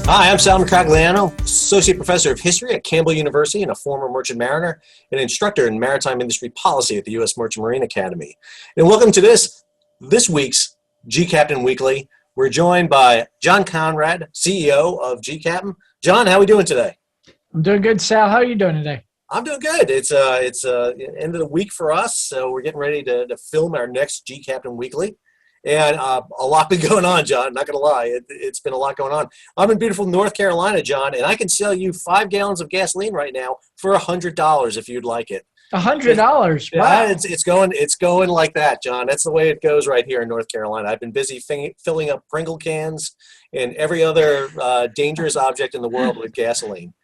Hi, I'm Sal Mercogliano, Associate Professor of History at Campbell University and a former merchant mariner and instructor in maritime industry policy at the U.S. Merchant Marine Academy. And welcome to this week's gCaptain Weekly. We're joined by John Konrad, CEO of gCaptain. John, how are we doing today? I'm doing good, Sal. How are you doing today? I'm doing good. It's end of the week for us, so we're getting ready to film our next gCaptain Weekly. And a lot been going on, John. Not going to lie. It's been a lot going on. I'm in beautiful North Carolina, John, and I can sell you 5 gallons of gasoline right now for $100 if you'd like it. $100? Wow. Yeah, it's going like that, John. That's the way it goes right here in North Carolina. I've been busy filling up Pringle cans and every other dangerous object in the world with gasoline,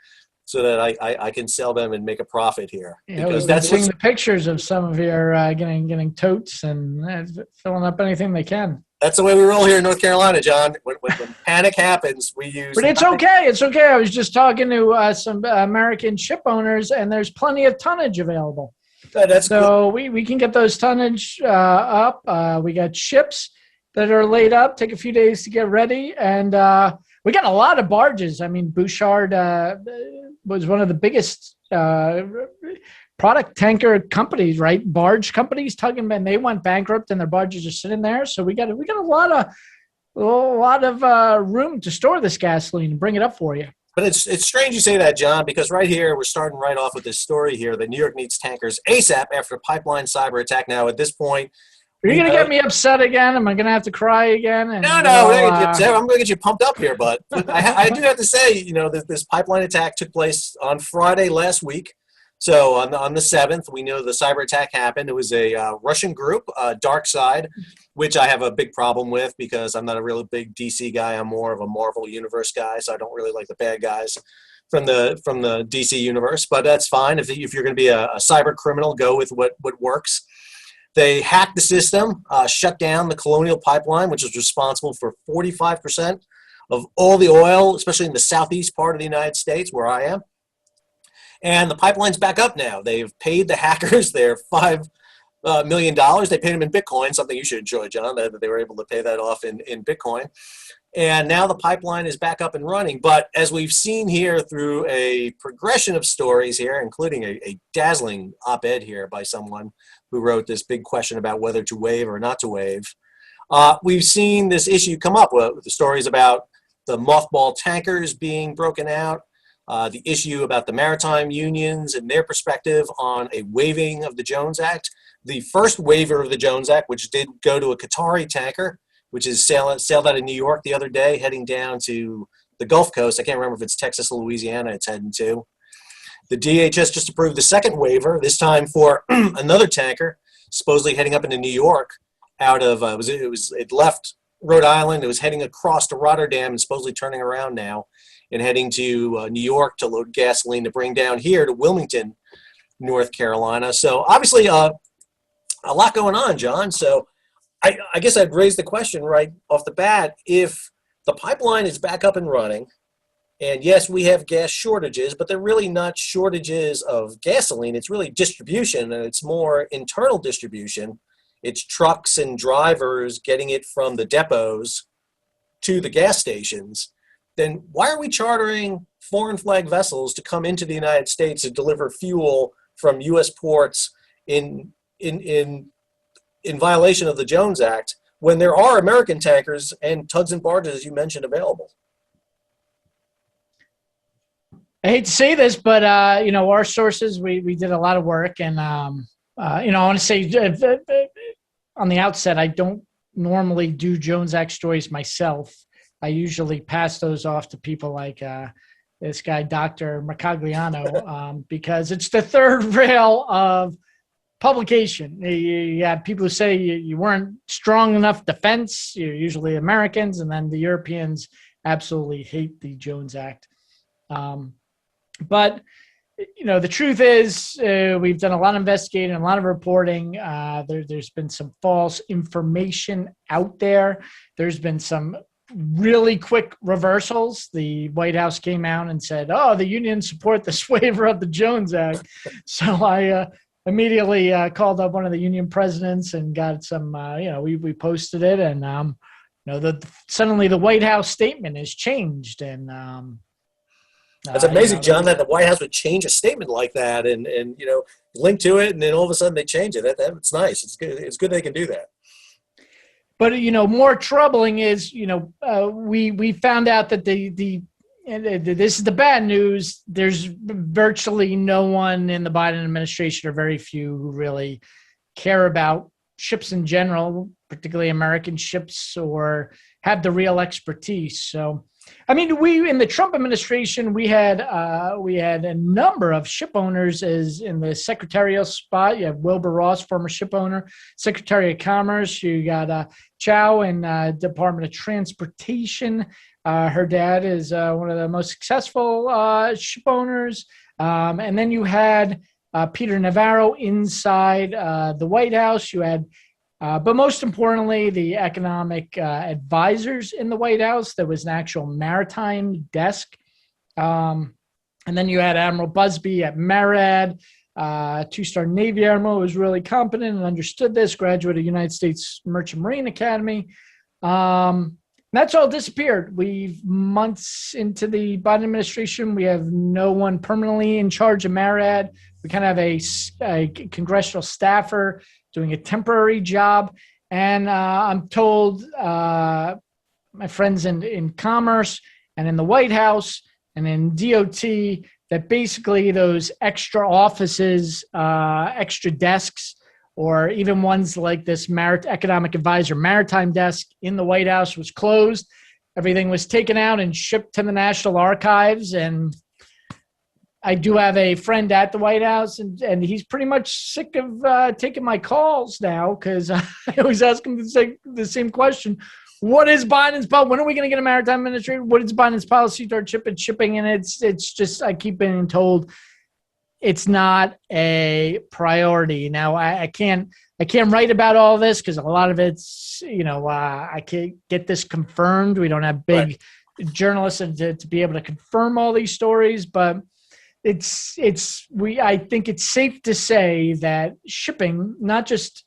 so that I can sell them and make a profit here. Yeah, because that's seeing the pictures of some of your getting totes and filling up anything they can. That's the way we roll here in North Carolina, John. When panic happens, we use. But it's okay. It's okay. I was just talking to some American ship owners, and there's plenty of tonnage available. That's so cool. we can get those tonnage up. We got ships that are laid up. Take a few days to get ready, and we got a lot of barges. I mean, Bouchard was one of the biggest product tanker companies, right? Barge companies, tugging, and they went bankrupt, and their barges are sitting there. So we got a lot of room to store this gasoline and bring it up for you. But it's strange you say that, John, because right here we're starting right off with this story here that New York needs tankers ASAP after a pipeline cyber attack. Now at this point, are you going to get me upset again? Am I going to have to cry again? And, no, I'm going to get you pumped up here, but I do have to say, this pipeline attack took place on Friday last week. So on the 7th, we know the cyber attack happened. It was a Russian group, Dark Side, which I have a big problem with because I'm not a really big DC guy. I'm more of a Marvel Universe guy, so I don't really like the bad guys from the DC Universe. But that's fine. If you're going to be a cyber criminal, go with what works. They hacked the system, shut down the Colonial Pipeline, which is responsible for 45% of all the oil, especially in the southeast part of the United States, where I am. And the pipeline's back up now. They've paid the hackers their $5 million. They paid them in Bitcoin, something you should enjoy, John, that they were able to pay that off in Bitcoin. And now the pipeline is back up and running. But as we've seen here through a progression of stories here, including a dazzling op-ed here by someone who wrote this big question about whether to waive or not to waive, we've seen this issue come up with the stories about the mothball tankers being broken out, the issue about the maritime unions and their perspective on a waiving of the Jones Act. The first waiver of the Jones Act, which did go to a Qatari tanker, which is sailed out of New York the other day, heading down to the Gulf Coast. I can't remember if it's Texas or Louisiana it's heading to. The DHS just approved the second waiver, this time for another tanker, supposedly heading up into New York out of, it left Rhode Island, it was heading across to Rotterdam and supposedly turning around now and heading to New York to load gasoline to bring down here to Wilmington, North Carolina. So obviously a lot going on, John. So I guess I'd raise the question right off the bat, if the pipeline is back up and running, and yes, we have gas shortages, but they're really not shortages of gasoline. It's really distribution, and it's more internal distribution. It's trucks and drivers getting it from the depots to the gas stations. Then why are we chartering foreign flag vessels to come into the United States to deliver fuel from U.S. ports in violation of the Jones Act when there are American tankers and tugs and barges, as you mentioned, available? I hate to say this, but our sources, we did a lot of work, and I want to say on the outset, I don't normally do Jones Act stories myself. I usually pass those off to people like this guy, Dr. Mercogliano, because it's the third rail of publication. You have people who say you weren't strong enough defense. You're usually Americans, and then the Europeans absolutely hate the Jones Act. But the truth is, we've done a lot of investigating, a lot of reporting. There's been some false information out there. There's been some really quick reversals. The White House came out and said, "Oh, the unions support this waiver of the Jones Act." So I immediately called up one of the union presidents and got some. We posted it, and suddenly the White House statement has changed, and That's amazing, John, that the White House would change a statement like that and link to it, and then all of a sudden they change it. That's nice. It's good. It's good they can do that. But more troubling is we found out that and this is the bad news. There's virtually no one in the Biden administration, or very few, who really care about ships in general, particularly American ships, or have the real expertise. So, I mean, we in the Trump administration, we had a number of ship owners as in the secretarial spot. You have Wilbur Ross, former ship owner, Secretary of Commerce. You got Chow in Department of Transportation. Her dad is one of the most successful ship owners. And then you had Peter Navarro inside the White House. You had, but most importantly, the economic advisors in the White House. There was an actual maritime desk. And then you had Admiral Busby at MARAD, two-star Navy admiral who was really competent and understood this, graduate of United States Merchant Marine Academy. That's all disappeared. We've months into the Biden administration. We have no one permanently in charge of MARAD. We kind of have a congressional staffer doing a temporary job. And I'm told my friends in Commerce and in the White House and in DOT that basically those extra offices, extra desks, or even ones like this economic advisor maritime desk in the White House was closed. Everything was taken out and shipped to the National Archives. And I do have a friend at the White House, and he's pretty much sick of taking my calls now, because I always ask him the same question. What is Biden's policy? When are we going to get a maritime administrator? What is Biden's policy toward shipping? And it's just, I keep being told it's not a priority. Now, I can't write about all this because a lot of it's, I can't get this confirmed. We don't have big journalists to be able to confirm all these stories, but I think it's safe to say that shipping, not just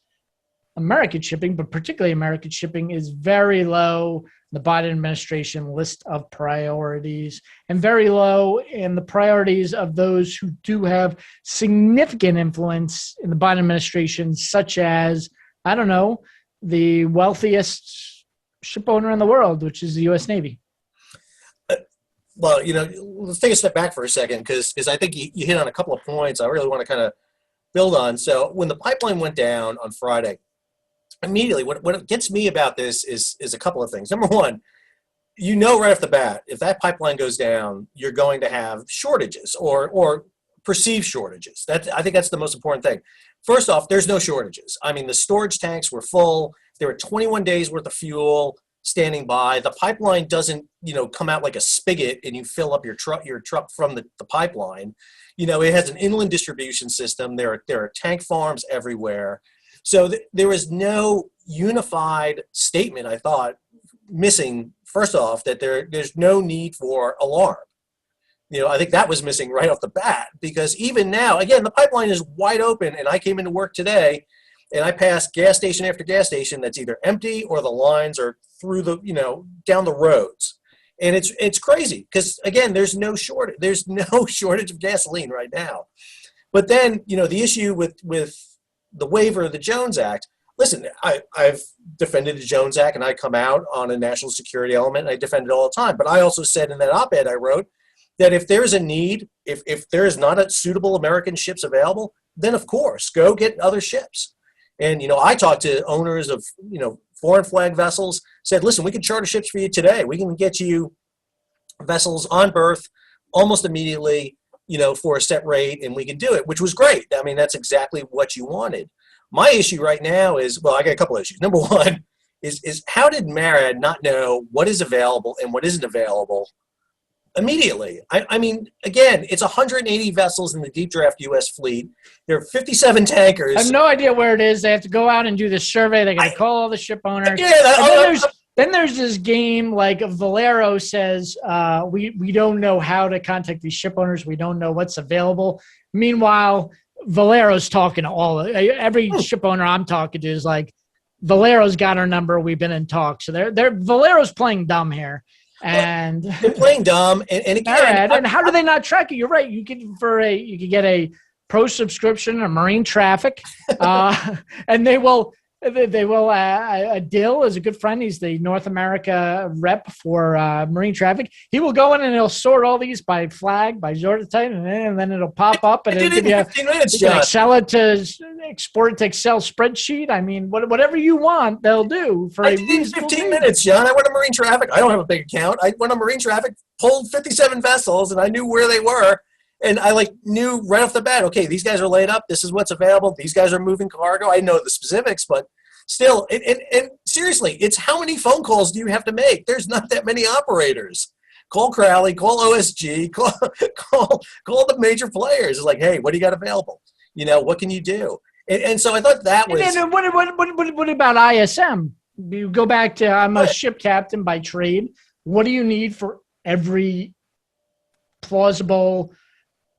American shipping, but particularly American shipping, is very low in the Biden administration list of priorities, and very low in the priorities of those who do have significant influence in the Biden administration, such as, I don't know, the wealthiest ship owner in the world, which is the U.S. Navy. Well, let's take a step back for a second, because I think you hit on a couple of points I really want to kind of build on. So when the pipeline went down on Friday, immediately what gets me about this is a couple of things. Number one, right off the bat, if that pipeline goes down, you're going to have shortages or perceived shortages. I think that's the most important thing. First off, there's no shortages. I mean, the storage tanks were full. There were 21 days worth of fuel standing by. The pipeline doesn't, come out like a spigot and you fill up your truck from the pipeline. It has an inland distribution system. There are tank farms everywhere. So there was no unified statement, I thought, missing, first off, that there's no need for alarm. I think that was missing right off the bat, because even now, again, the pipeline is wide open, and I came into work today and I passed gas station after gas station that's either empty or the lines are through down the roads. And it's crazy because, again, there's no shortage. There's no shortage of gasoline right now. But then, the issue with the waiver of the Jones Act, listen, I've defended the Jones Act, and I come out on a national security element, and I defend it all the time. But I also said in that op-ed I wrote that if there's a need, if there is not a suitable American ships available, then of course, go get other ships. And, I talked to owners of, foreign flag vessels, said, listen, we can charter ships for you today. We can get you vessels on berth almost immediately, for a set rate, and we can do it, which was great. I mean, that's exactly what you wanted. My issue right now is, I got a couple of issues. Number one is how did MARAD not know what is available and what isn't available immediately? I mean, again, it's 180 vessels in the deep draft U.S. fleet. There are 57 tankers. I have no idea where it is. They have to go out and do this survey. They got to call all the ship owners. Yeah, then there's this game like Valero says, we don't know how to contact these ship owners. We don't know what's available. Meanwhile, Valero's talking to every ship owner I'm talking to is like, Valero's got our number. We've been in talks. So Valero's playing dumb here. And they're playing dumb. And again, Marad, and how do they not track it? You're right. You could get a pro subscription or marine traffic, and they will. Dill is a good friend. He's the North America rep for marine traffic. He will go in and he'll sort all these by flag, by Zorda type, and then it'll pop up and it'll give you 15 minutes, you John. can Excel it to export it to Excel spreadsheet. I mean, whatever you want, they'll do for I did it in 15 minutes, John. I went to marine traffic. I don't have a big account. I went on marine traffic, pulled 57 vessels, and I knew where they were. And I knew right off the bat, okay, these guys are laid up. This is what's available. These guys are moving cargo. I know the specifics, but still, and seriously, it's how many phone calls do you have to make? There's not that many operators. Call Crowley, call OSG, call the major players. It's like, hey, what do you got available? What can you do? And so I thought that was. And then what about ISM? You go back to I'm a ship captain by trade. What do you need for every plausible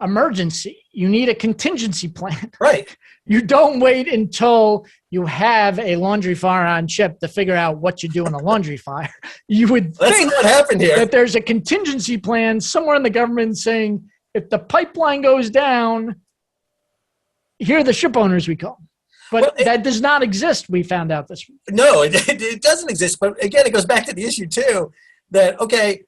emergency? You need a contingency plan. Right. You don't wait until you have a laundry fire on ship to figure out what you do in a laundry fire. You would That's think what happened here. that there's a contingency plan somewhere in the government saying, if the pipeline goes down, here are the ship owners we call. But that does not exist, we found out this week. No, it doesn't exist. But again, it goes back to the issue, too, that, okay,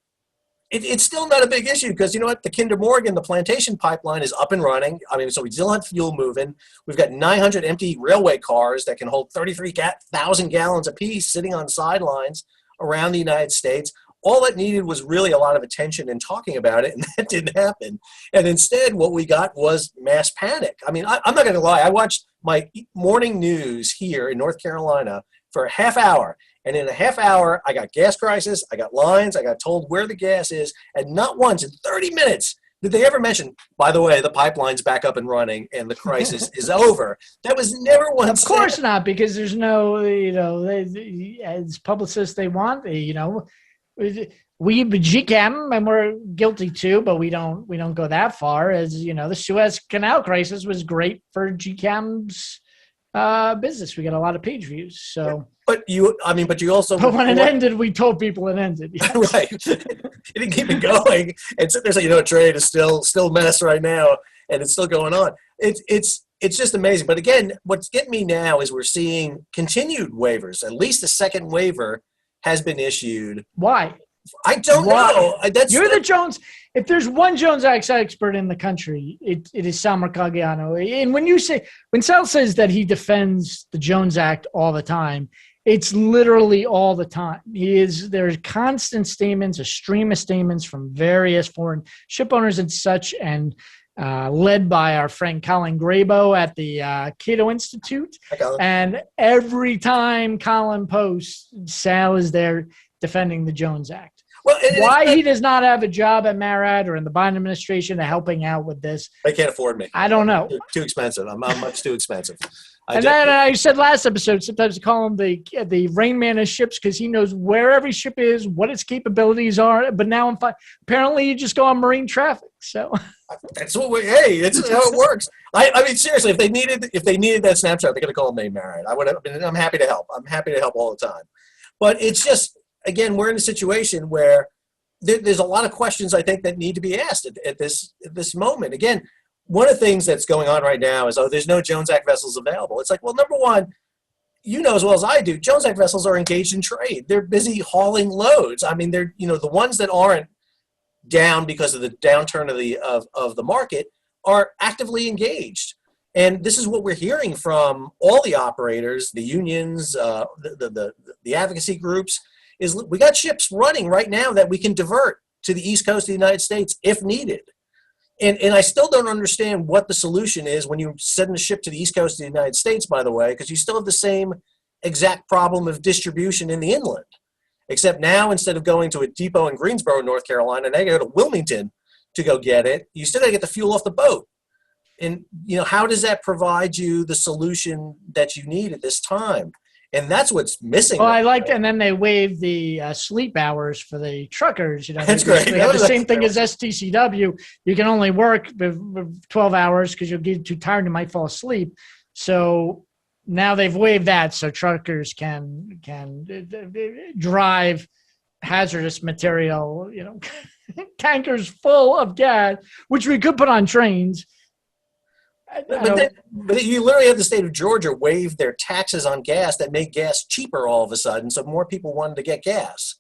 it's still not a big issue because you know what? The Kinder Morgan, the plantation pipeline is up and running. I mean, so we still have fuel moving. We've got 900 empty railway cars that can hold 33,000 gallons apiece sitting on sidelines around the United States. All it needed was really a lot of attention and talking about it, and that didn't happen. And instead, what we got was mass panic. I mean, I'm not going to lie. I watched my morning news here in North Carolina for a half hour. And in a half hour, I got gas crisis, I got lines, I got told where the gas is, and not once in 30 minutes did they ever mention, by the way, the pipeline's back up and running and the crisis is over. That was never once Of course said. not, because there's no, as publicists they want, we gCaptain, and we're guilty too, but we don't go that far. As the Suez Canal crisis was great for gCaptain's business. We got a lot of page views. So, but you also. But when it ended, we told people it ended. Yes. Right, you didn't keep it going, and so there's trade is still a mess right now, and it's still going on. It's just amazing. But again, what's getting me now is we're seeing continued waivers. At least a second waiver has been issued. Why? I don't know. You're the Jones. If there's one Jones Act expert in the country, it is Sal Mercogliano. And when Sal says that he defends the Jones Act all the time, it's literally all the time. There's constant statements, a stream of statements from various foreign ship owners and such, and led by our friend Colin Grabo at the Cato Institute. And every time Colin posts, Sal is there defending the Jones Act. Well, why he does not have a job at Marad or in the Biden administration helping out with this? They can't afford me. I don't know. Too expensive. I'm much too expensive. Then I said last episode, sometimes I call him the Rain Man of ships because he knows where every ship is, what its capabilities are. But now apparently you just go on marine traffic. So that's what that's how it works. I mean, seriously, if they needed that snapshot, they could have called me Marad. I'm happy to help. I'm happy to help all the time. But it's just, again, we're in a situation where there's a lot of questions I think that need to be asked at this moment. Again, one of the things that's going on right now is, there's no Jones Act vessels available. It's like, well, number one, as well as I do, Jones Act vessels are engaged in trade. They're busy hauling loads. I mean, they're, the ones that aren't down because of the downturn of the market are actively engaged. And this is what we're hearing from all the operators, the unions, the advocacy groups, is we got ships running right now that we can divert to the East Coast of the United States if needed. And I still don't understand what the solution is when you send a ship to the East Coast of the United States, by the way, because you still have the same exact problem of distribution in the inland. Except now, instead of going to a depot in Greensboro, North Carolina, now you go to Wilmington to go get it. You still got to get the fuel off the boat. And, how does that provide you the solution that you need at this time? And that's what's missing. Well, I liked, and then they waived the sleep hours for the truckers. That's great. They have the same thing as STCW. You can only work 12 hours because you'll get too tired and you might fall asleep. So now they've waived that, so truckers can drive hazardous material, tankers full of gas, which we could put on trains. But you literally have the state of Georgia waive their taxes on gas that made gas cheaper all of a sudden, so more people wanted to get gas.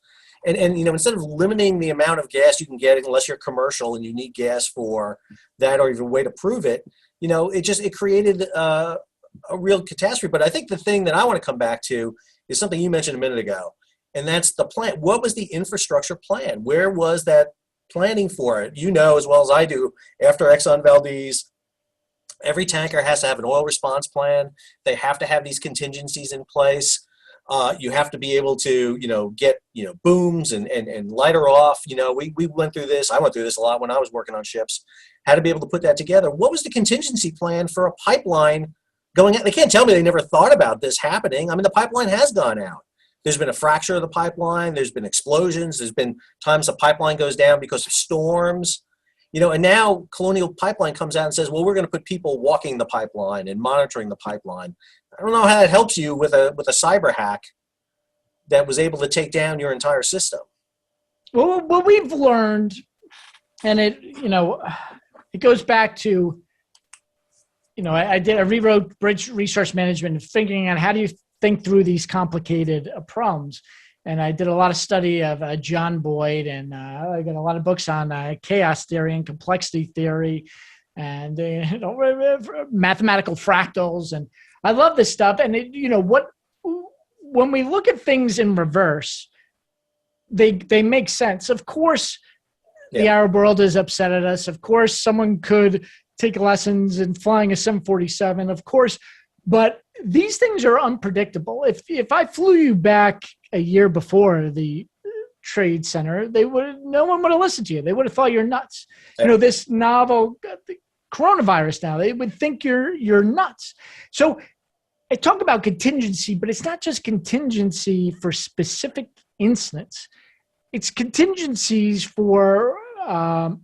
And instead of limiting the amount of gas you can get unless you're commercial and you need gas for that or even a way to prove it, it created a real catastrophe. But I think the thing that I want to come back to is something you mentioned a minute ago, and that's the plan. What was the infrastructure plan? Where was that planning for it? As well as I do, after Exxon Valdez, every tanker has to have an oil response plan. They have to have these contingencies in place. You have to be able to, get, booms and lighter off. We went through this. I went through this a lot when I was working on ships. How to be able to put that together. What was the contingency plan for a pipeline going out? They can't tell me they never thought about this happening. I mean, the pipeline has gone out. There's been a fracture of the pipeline. There's been explosions. There's been times the pipeline goes down because of storms. And now Colonial Pipeline comes out and says, well, we're going to put people walking the pipeline and monitoring the pipeline. I don't know how that helps you with a cyber hack that was able to take down your entire system. Well, what we've learned, and it goes back to, I rewrote bridge resource management and figuring out how do you think through these complicated problems. And I did a lot of study of John Boyd, and I got a lot of books on chaos theory and complexity theory and mathematical fractals. And I love this stuff. And when we look at things in reverse, they make sense. Of course, the Arab world is upset at us. Of course, someone could take lessons in flying a 747. Of course, but these things are unpredictable. If I flew you back a year before the Trade Center, no one would have listened to you. They would have thought you're nuts. This novel coronavirus now, they would think you're nuts. So I talk about contingency, but it's not just contingency for specific incidents. It's contingencies for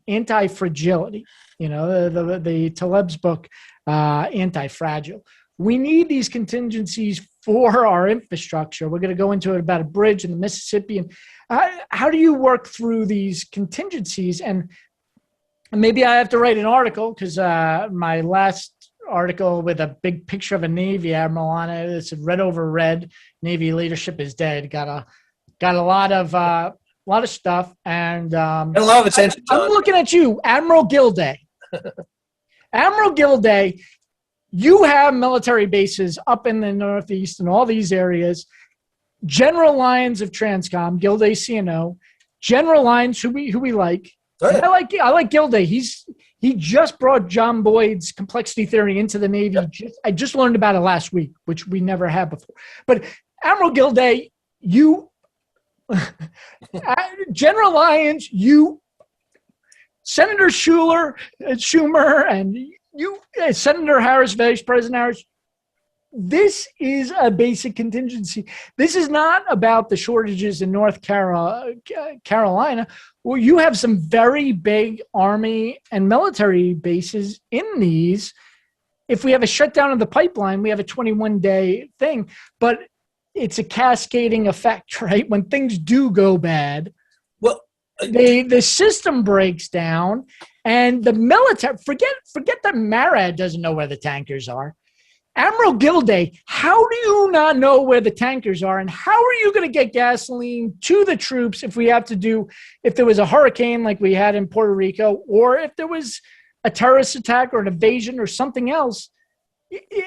anti-fragility. The Taleb's book, Anti-Fragile. We need these contingencies for our infrastructure. We're going to go into it about a bridge in the Mississippi. And how do you work through these contingencies? And maybe I have to write an article because my last article with a big picture of a Navy admiral on it, it said red over red, Navy leadership is dead. Got a lot of stuff. And a lot of attention. I'm looking at you, Admiral Gilday. Admiral Gilday. You have military bases up in the Northeast and all these areas. General Lyons of Transcom, Gilday CNO. General Lyons, who we like. Right. I like Gilday. He just brought John Boyd's complexity theory into the Navy. Yep. I just learned about it last week, which we never had before. But Admiral Gilday, General Lyons, Senator Schumer, and Senator Harris, Vice President Harris, this is a basic contingency. This is not about the shortages in North Carolina, where you have some very big Army and military bases in these. If we have a shutdown of the pipeline, we have a 21-day thing, but it's a cascading effect, right? When things do go bad, the system breaks down, and the military, forget that MARAD doesn't know where the tankers are. Admiral Gilday, how do you not know where the tankers are, and how are you going to get gasoline to the troops if there was a hurricane like we had in Puerto Rico, or if there was a terrorist attack or an invasion or something else?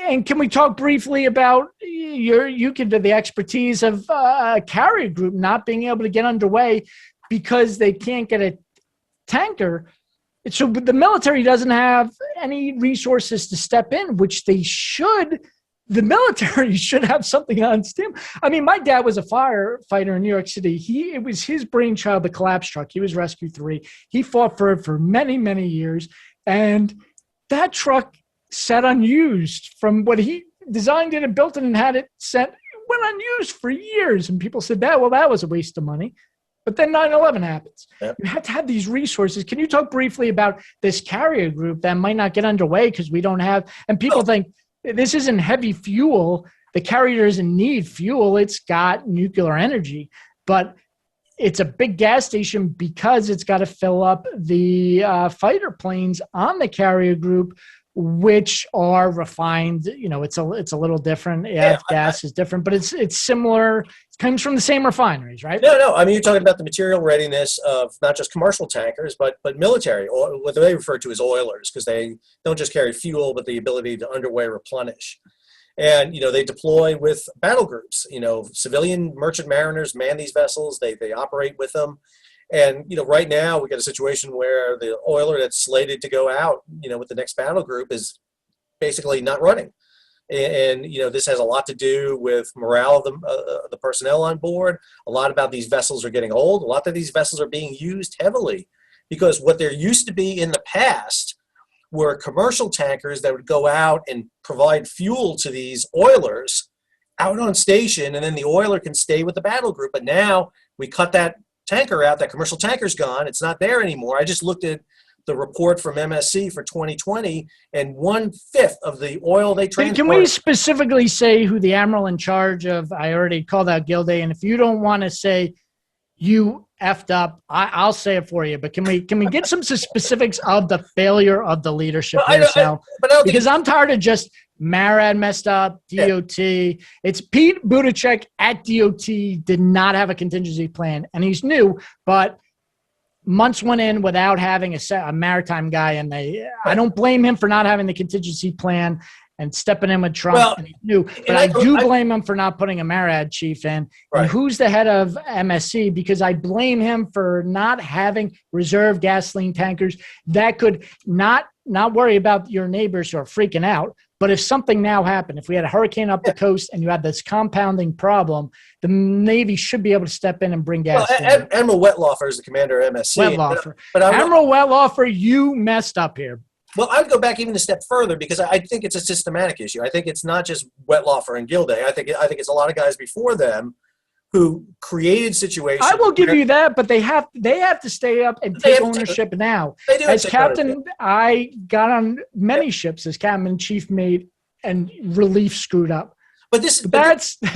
And can we talk briefly about the expertise of a carrier group not being able to get underway because they can't get a tanker? So the military doesn't have any resources to step in, which they should. The military should have something on stem. I mean, my dad was a firefighter in New York City. It was his brainchild, the collapse truck. He was Rescue 3. He fought for it for many, many years. And that truck sat unused from what he designed it and built it and had it sent. It went unused for years. And people said that was a waste of money. But then 9/11 happens. Yep. You have to have these resources. Can you talk briefly about this carrier group that might not get underway because we don't have, and people think this isn't heavy fuel. The carrier doesn't need fuel. It's got nuclear energy, but it's a big gas station because it's got to fill up the fighter planes on the carrier group, which are refined. You know, it's a little different. Yeah, gas is different, but it's similar. It comes from the same refineries, right? No. I mean, you're talking about the material readiness of not just commercial tankers, but military, or what they refer to as oilers, because they don't just carry fuel, but the ability to underway replenish. And, you know, they deploy with battle groups. You know, civilian merchant mariners man these vessels. They operate with them. And, you know, right now we got a situation where the oiler that's slated to go out, you know, with the next battle group is basically not running. And you know, this has a lot to do with morale of the personnel on board. A lot about these vessels are getting old. A lot of these vessels are being used heavily because what there used to be in the past were commercial tankers that would go out and provide fuel to these oilers out on station, and then the oiler can stay with the battle group. But now we cut that tanker out. That commercial tanker's gone. It's not there anymore. I just looked at the report from MSC for 2020, and 1/5 of the oil they transport. Can we specifically say who the admiral in charge of? I already called out Gilday, and if you don't want to say you effed up, I'll say it for you. But can we get some specifics of the failure of the leadership here, Sal? Because I'm tired of just Marad messed up, DOT. Yeah. It's Pete Buttigieg at DOT did not have a contingency plan, and he's new, but months went in without having a maritime guy, and I don't blame him for not having the contingency plan and stepping in with Trump, and he knew. But I do blame him for not putting a Marad chief in. Right. And who's the head of MSC? Because I blame him for not having reserve gasoline tankers that could not worry about your neighbors who are freaking out. But if something now happened, if we had a hurricane up the coast and you had this compounding problem, the Navy should be able to step in and bring gas. Well, Admiral Wetlaufer is the commander of MSC. Admiral Wetlaufer, you messed up here. Well, I would go back even a step further because I think it's a systematic issue. I think it's not just Wetlaufer and Gilday. I think it's a lot of guys before them who created situations. I will give you that, but they have to stay up and take ownership now. As captain, I got on many ships as captain and chief mate, and relief screwed up.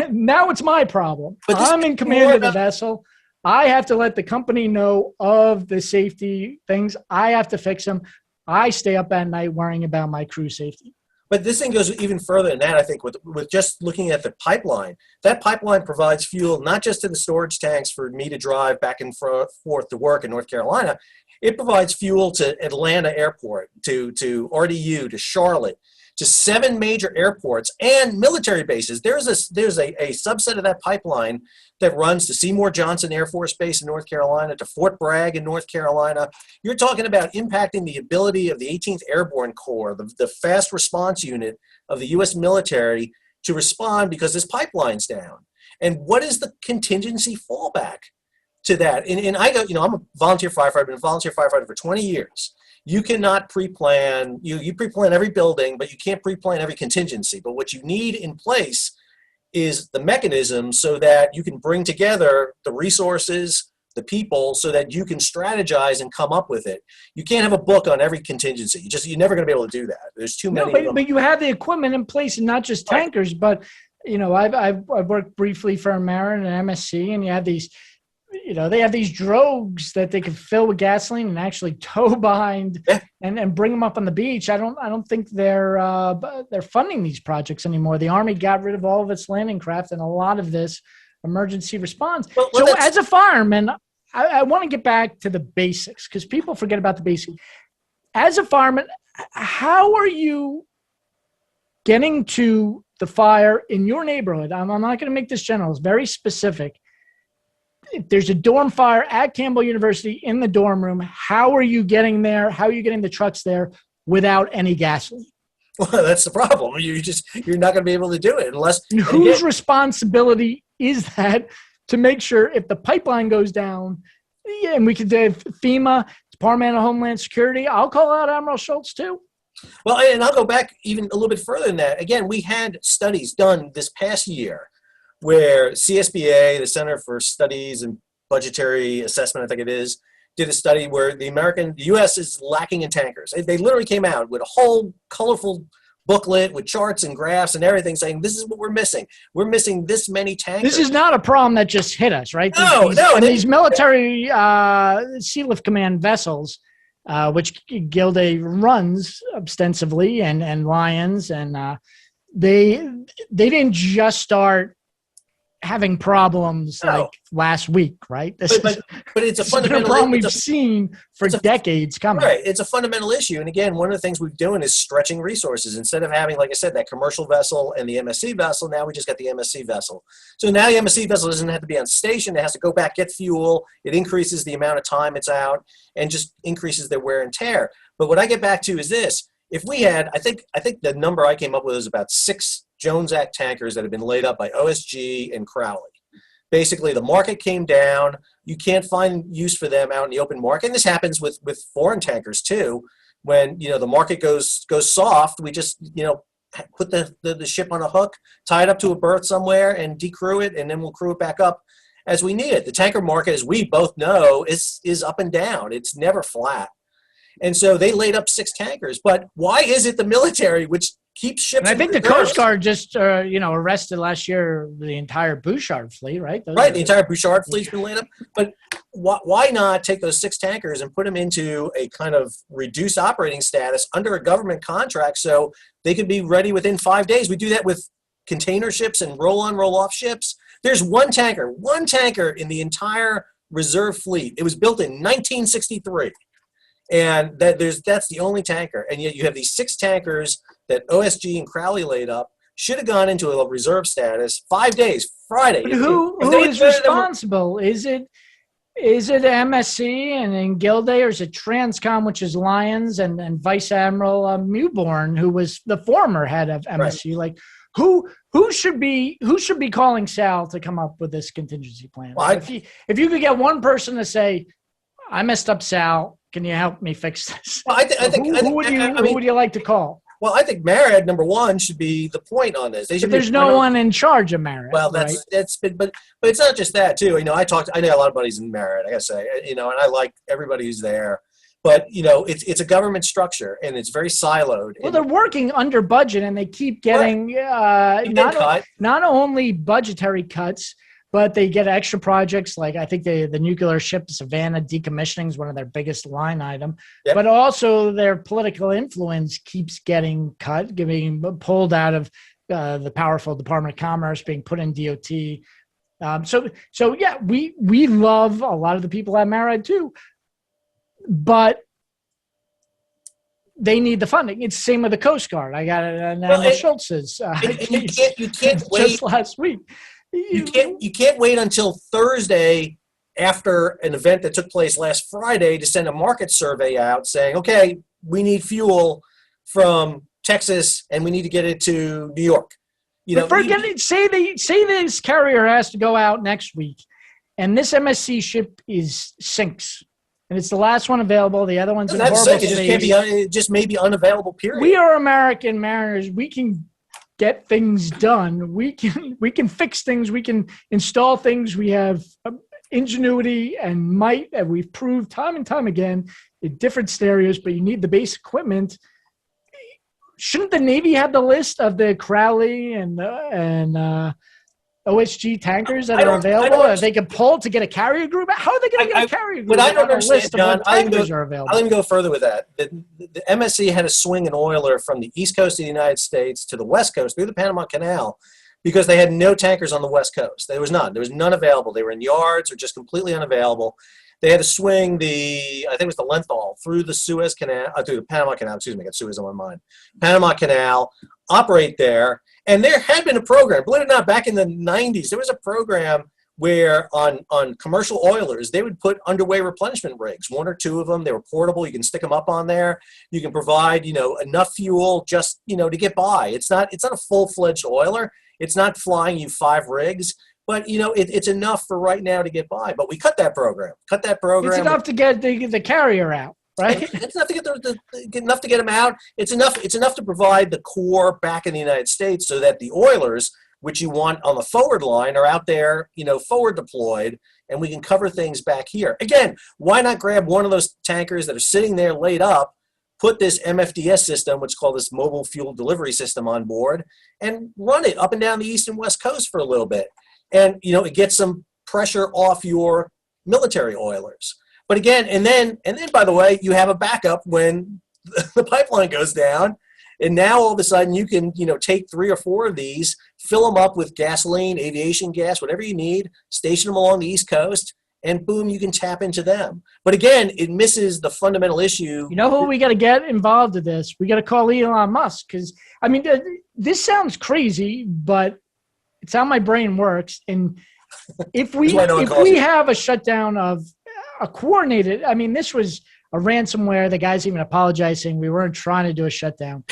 Now it's my problem. I'm in command of the vessel. I have to let the company know of the safety things. I have to fix them. I stay up at night worrying about my crew safety. But this thing goes even further than that, I think, with just looking at the pipeline. That pipeline provides fuel not just to the storage tanks for me to drive back and forth to work in North Carolina. It provides fuel to Atlanta Airport, to RDU, to Charlotte, to 7 major airports and military bases. There's a subset of that pipeline that runs to Seymour Johnson Air Force Base in North Carolina, to Fort Bragg in North Carolina. You're talking about impacting the ability of the 18th Airborne Corps, the fast response unit of the U.S. military, to respond because this pipeline's down. And what is the contingency fallback to that? And I go, I'm a volunteer firefighter. I've been a volunteer firefighter for 20 years. You cannot pre-plan. You pre-plan every building, but you can't pre-plan every contingency. But what you need in place is the mechanism so that you can bring together the resources, the people, so that you can strategize and come up with it. You can't have a book on every contingency. You're never going to be able to do that. There's too many of them. But you have the equipment in place, and not just tankers. But I've worked briefly for Marin and MSC, and you have these. They have these drogues that they can fill with gasoline and actually tow behind and bring them up on the beach. I don't think they're funding these projects anymore. The Army got rid of all of its landing craft and a lot of this emergency response. So as a fireman, I want to get back to the basics because people forget about the basics. As a fireman, how are you getting to the fire in your neighborhood? I'm not going to make this general. It's very specific. If there's a dorm fire at Campbell University in the dorm room, how are you getting there? How are you getting the trucks there without any gasoline? Well, that's the problem. You're not going to be able to do it unless. And whose responsibility is that to make sure if the pipeline goes down, and we could do FEMA, Department of Homeland Security, I'll call out Admiral Schultz too. Well, and I'll go back even a little bit further than that. Again, we had studies done this past year where CSBA, the Center for Studies and Budgetary Assessment, I think it is, did a study where the U.S. is lacking in tankers. They literally came out with a whole colorful booklet with charts and graphs and everything saying this is what we're missing. We're missing this many tankers. This is not a problem that just hit us, right? These military Sea Lift Command vessels, which Gilday runs ostensibly, and Lions, and they didn't just start having problems like last week, right? But it's a fundamental problem we've seen for decades coming. Right, it's a fundamental issue. And again, one of the things we're doing is stretching resources. Instead of having, like I said, that commercial vessel and the MSC vessel, now we just got the MSC vessel. So now the MSC vessel doesn't have to be on station. It has to go back, get fuel. It increases the amount of time it's out and just increases their wear and tear. But what I get back to is this. If we had, I think the number I came up with is about 6 Jones Act tankers that have been laid up by OSG and Crowley. Basically, the market came down. You can't find use for them out in the open market. And this happens with foreign tankers too. When the market goes soft, we just put the ship on a hook, tie it up to a berth somewhere, and decrew it, and then we'll crew it back up as we need it. The tanker market, as we both know, is up and down. It's never flat. And so they laid up 6 tankers. But why is it the military, which keeps ships? And I think the Coast Guard just, arrested last year the entire Bouchard fleet, right? The entire Bouchard fleet's been laid up. But why not take those 6 tankers and put them into a kind of reduced operating status under a government contract so they could be ready within 5 days? We do that with container ships and roll-on, roll-off ships. There's one tanker in the entire reserve fleet. It was built in 1963. And that's the only tanker. And yet you have these 6 tankers that OSG and Crowley laid up, should have gone into a reserve status 5 days, Friday. But who is responsible? Is it MSC and then Gilday, or is it Transcom, which is Lions, and Vice Admiral Mewborn, who was the former head of MSC? Right. Like, who should be calling Sal to come up with this contingency plan? Well, if you could get one person to say, I messed up, Sal, can you help me fix this? Well, who would you like to call? Well, I think MARAD, number one, should be the point on this. But there's no one in charge of MARAD. Well, but it's not just that too. I know a lot of buddies in MARAD, I gotta say, and I like everybody who's there. But it's a government structure and it's very siloed. Well, they're working under budget and they keep getting not only budgetary cuts, but they get extra projects, like I think the nuclear ship Savannah decommissioning is one of their biggest line item. Yep. But also their political influence keeps getting cut, getting pulled out of the powerful Department of Commerce, being put in DOT. So yeah, we love a lot of the people at MARAD too, but they need the funding. It's the same with the Coast Guard. I got it now. Schultz's you can't wait just last week. You can't wait until Thursday after an event that took place last Friday to send a market survey out saying, okay, we need fuel from Texas and we need to get it to New York. Say this carrier has to go out next week and this MSC ship sinks. And it's the last one available. The other one's in horrible state. It just may be unavailable, period. We are American mariners. We can get things done. We can fix things. We can install things. We have ingenuity and might, and we've proved time and time again in different scenarios, but you need the base equipment. Shouldn't the Navy have the list of the Crowley and OSG tankers that are available? If they can pull to get a carrier group, how are they going to get a carrier group? But I don't understand, John. I'll even go further with that. The MSC had to swing an oiler from the east coast of the United States to the west coast through the Panama Canal because they had no tankers on the west coast. There was none. There was none available. They were in yards or just completely unavailable. They had to swing I think it was the Lenthal through the Suez Canal, through the Panama Canal. Excuse me, I got Suez on my mind. Panama Canal, operate there. And there had been a program, believe it or not, back in the 90s, there was a program where on commercial oilers, they would put underway replenishment rigs, 1 or 2 of them. They were portable. You can stick them up on there. You can provide, enough fuel just, to get by. It's not a full-fledged oiler. It's not flying you 5 rigs. But, it's enough for right now to get by. But we cut that program. It's enough to get the carrier out. Right? It's enough to get them out. It's enough to provide the core back in the United States so that the oilers, which you want on the forward line, are out there, forward deployed, and we can cover things back here. Again, why not grab one of those tankers that are sitting there laid up, put this MFDS system, which is called this mobile fuel delivery system, on board and run it up and down the east and west coast for a little bit. And, it gets some pressure off your military oilers. But again, and then by the way, you have a backup when the pipeline goes down. And now all of a sudden you can, take 3 or 4 of these, fill them up with gasoline, aviation gas, whatever you need, station them along the East Coast, and boom, you can tap into them. But again, it misses the fundamental issue. You know who we got to get involved in this? We got to call Elon Musk, because, this sounds crazy, but it's how my brain works. And if we have a shutdown of a coordinated, this was a ransomware. The guys even apologized, saying we weren't trying to do a shutdown.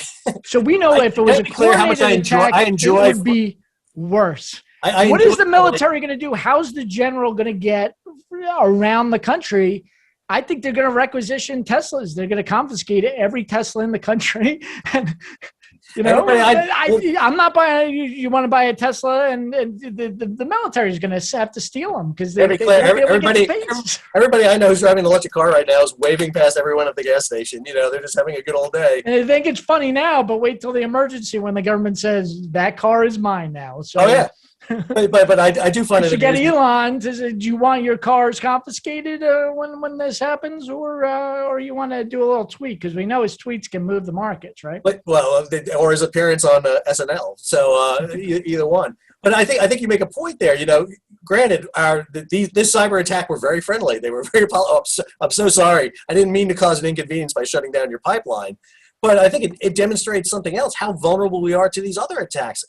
So we know if it was a coordinated attack, it would be worse. What is the military going to do? How's the general going to get around the country? I think they're going to requisition Teslas. They're going to confiscate every Tesla in the country. And, I'm not buying. You want to buy a Tesla, and the military is going to have to steal them because everybody I know who's driving an electric car right now is waving past everyone at the gas station. They're just having a good old day. And I think it's funny now, but wait till the emergency when the government says that car is mine now. So, oh yeah. But I do find you should get Elon to say, do you want your cars confiscated when this happens, or you want to do a little tweak? Because we know his tweets can move the markets, right? Or his appearance on SNL. So either one. But I think you make a point there. Granted, this cyber attack were very friendly. They were very. I'm so sorry. I didn't mean to cause an inconvenience by shutting down your pipeline. But I think it demonstrates something else, how vulnerable we are to these other attacks.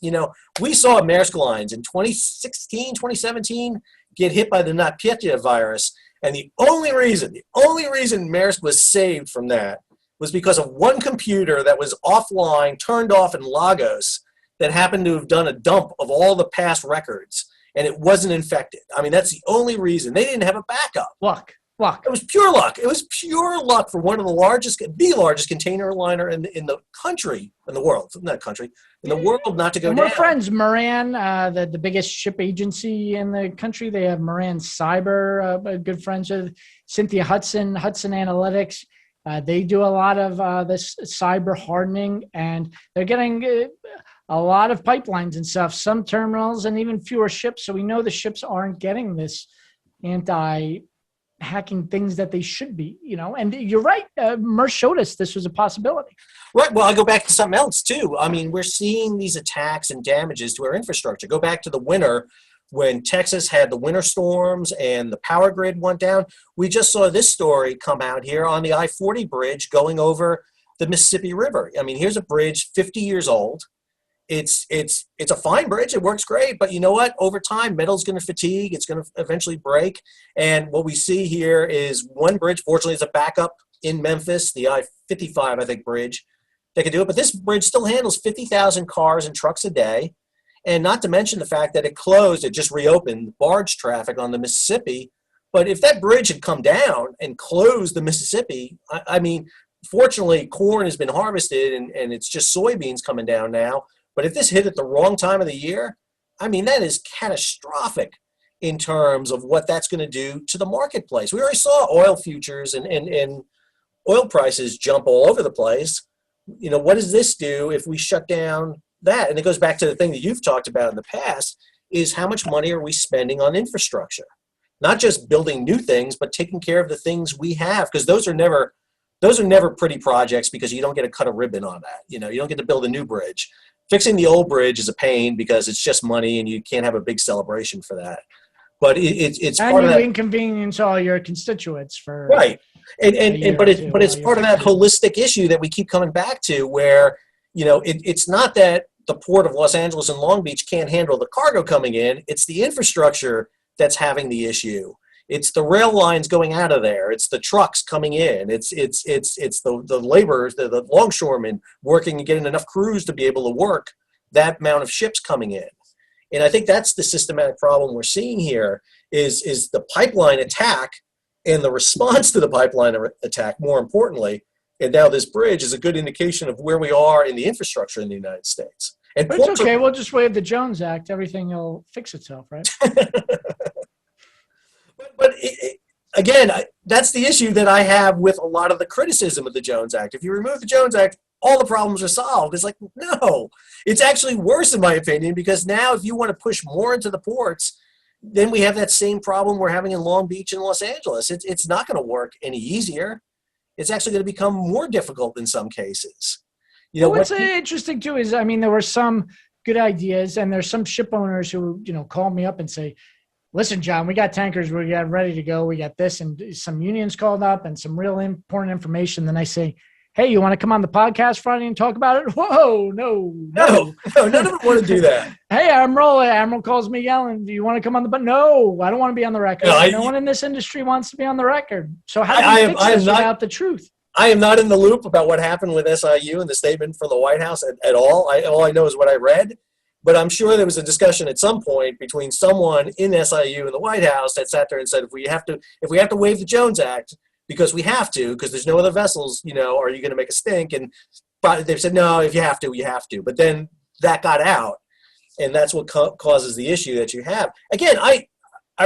We saw Maersk Lines in 2016, 2017 get hit by the NotPetya virus. And the only reason Maersk was saved from that was because of one computer that was offline, turned off in Lagos, that happened to have done a dump of all the past records. And it wasn't infected. That's the only reason. They didn't have a backup. Luck. It was pure luck. It was pure luck for one of the largest container liner in the country, in the world, not country, in the world, not to go down. We're friends, Moran, the biggest ship agency in the country. They have Moran Cyber, good friends with Cynthia Hudson Analytics. They do a lot of this cyber hardening, and they're getting a lot of pipelines and stuff, some terminals, and even fewer ships. So we know the ships aren't getting this hacking things that they should be, and you're right. Merck showed us this was a possibility. Right. Well, I'll go back to something else too. We're seeing these attacks and damages to our infrastructure. Go back to the winter when Texas had the winter storms and the power grid went down. We just saw this story come out here on the I-40 bridge going over the Mississippi River. Here's a bridge 50 years old. It's a fine bridge. It works great. But you know what? Over time, metal's going to fatigue. It's going to eventually break. And what we see here is one bridge, fortunately, is a backup in Memphis, the I-55, I think, bridge that can do it. But this bridge still handles 50,000 cars and trucks a day. And not to mention the fact that it just reopened barge traffic on the Mississippi. But if that bridge had come down and closed the Mississippi, fortunately, corn has been harvested and it's just soybeans coming down now. But if this hit at the wrong time of the year, that is catastrophic in terms of what that's going to do to the marketplace. We already saw oil futures and oil prices jump all over the place. What does this do if we shut down that? And it goes back to the thing that you've talked about in the past, is how much money are we spending on infrastructure? Not just building new things, but taking care of the things we have, because those are never pretty projects, because you don't get to cut a ribbon on that. You don't get to build a new bridge. Fixing the old bridge is a pain because it's just money and you can't have a big celebration for that. But it's and part of that. Inconvenience all your constituents for right. But it's part of that holistic issue that we keep coming back to, where it's not that the port of Los Angeles and Long Beach can't handle the cargo coming in. It's the infrastructure that's having the issue. It's the rail lines going out of there. It's the trucks coming in. It's the laborers, the longshoremen working and getting enough crews to be able to work that amount of ships coming in. And I think that's the systematic problem we're seeing here is the pipeline attack and the response to the pipeline attack, more importantly. And now this bridge is a good indication of where we are in the infrastructure in the United States. And but it's okay. We'll just waive the Jones Act. Everything will fix itself, right? But again, that's the issue that I have with a lot of the criticism of the Jones Act. If you remove the Jones Act, all the problems are solved. It's like, no, it's actually worse in my opinion, because now if you want to push more into the ports, then we have that same problem we're having in Long Beach and Los Angeles. It's not going to work any easier. It's actually going to become more difficult in some cases. You know, what's interesting too is, I mean, there were some good ideas, and there's some ship owners who, call me up and say, listen, John, we got tankers, we got ready to go, we got this, and some unions called up and some real important information. Then I say, hey, you want to come on the podcast Friday and talk about it? Whoa, no, none of them want to do that. Hey, Admiral calls me yelling, do you want to come on the, no, I don't want to be on the record. No one in this industry wants to be on the record. So how do you fix this without the truth? I am not in the loop about what happened with SIU and the statement from the White House at all. All I know is what I read. But I'm sure there was a discussion at some point between someone in SIU and the White House that sat there and said, if we have to waive the Jones Act because we have to, because there's no other vessels, are you going to make a stink? And they've said, no, if you have to, you have to. But then that got out, and that's what causes the issue that you have. Again, I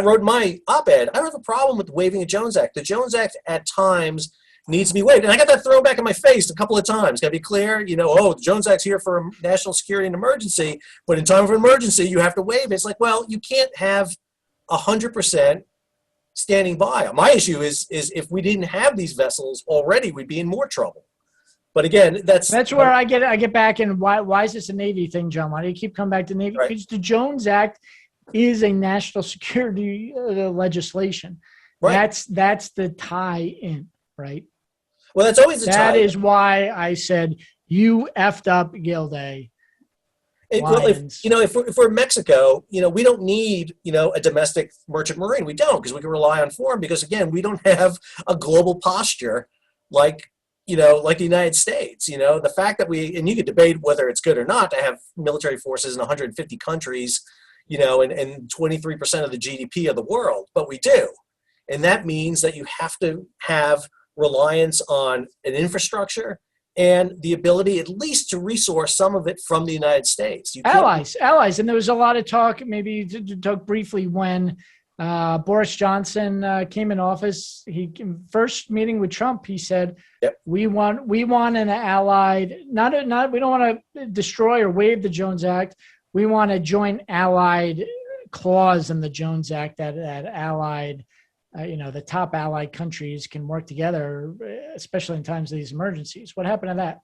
wrote my op-ed. I don't have a problem with waiving the Jones Act. The Jones Act at times needs to be waived. And I got that thrown back in my face a couple of times. Got to be clear, the Jones Act's here for national security and emergency, but in time of emergency, you have to waive it. It's like, well, you can't have 100% standing by. My issue is if we didn't have these vessels already, we'd be in more trouble. But again, that's where I get back in. Why is this a Navy thing, John? Why do you keep coming back to Navy? Right. Because the Jones Act is a national security legislation. Right. That's the tie in, right? Well, that's always the tie. That is why I said you effed up Gilday. Well, if we're Mexico, we don't need, a domestic merchant marine. We don't, because we can rely on foreign, because again, we don't have a global posture like the United States. The fact that and you could debate whether it's good or not to have military forces in 150 countries, and 23% of the GDP of the world, but we do. And that means that you have to have reliance on an infrastructure and the ability at least to resource some of it from the United States. Allies. And there was a lot of talk, maybe to talk briefly, when Boris Johnson came in office. First meeting with Trump, he said, yep, we want an allied, we don't want to destroy or waive the Jones Act. We want a joint allied clause in the Jones Act that allied, the top allied countries can work together, especially in times of these emergencies. What happened to that?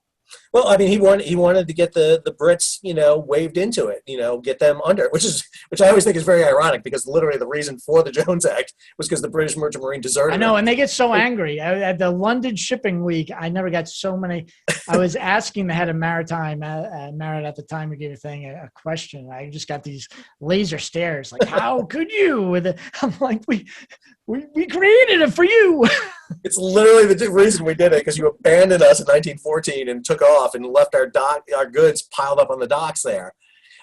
Well, I mean, he wanted to get the Brits, waved into it, get them under it, which I always think is very ironic, because literally the reason for the Jones Act was because the British Merchant Marine deserted. I know, and they get so angry. At the London Shipping Week, I never got so many. I was asking the head of maritime, Marit at the time, who gave a thing a question. I just got these laser stares, like, how could you? I'm like, we created it for you. It's literally the reason we did it, because you abandoned us in 1914 and took off and left our goods piled up on the docks there.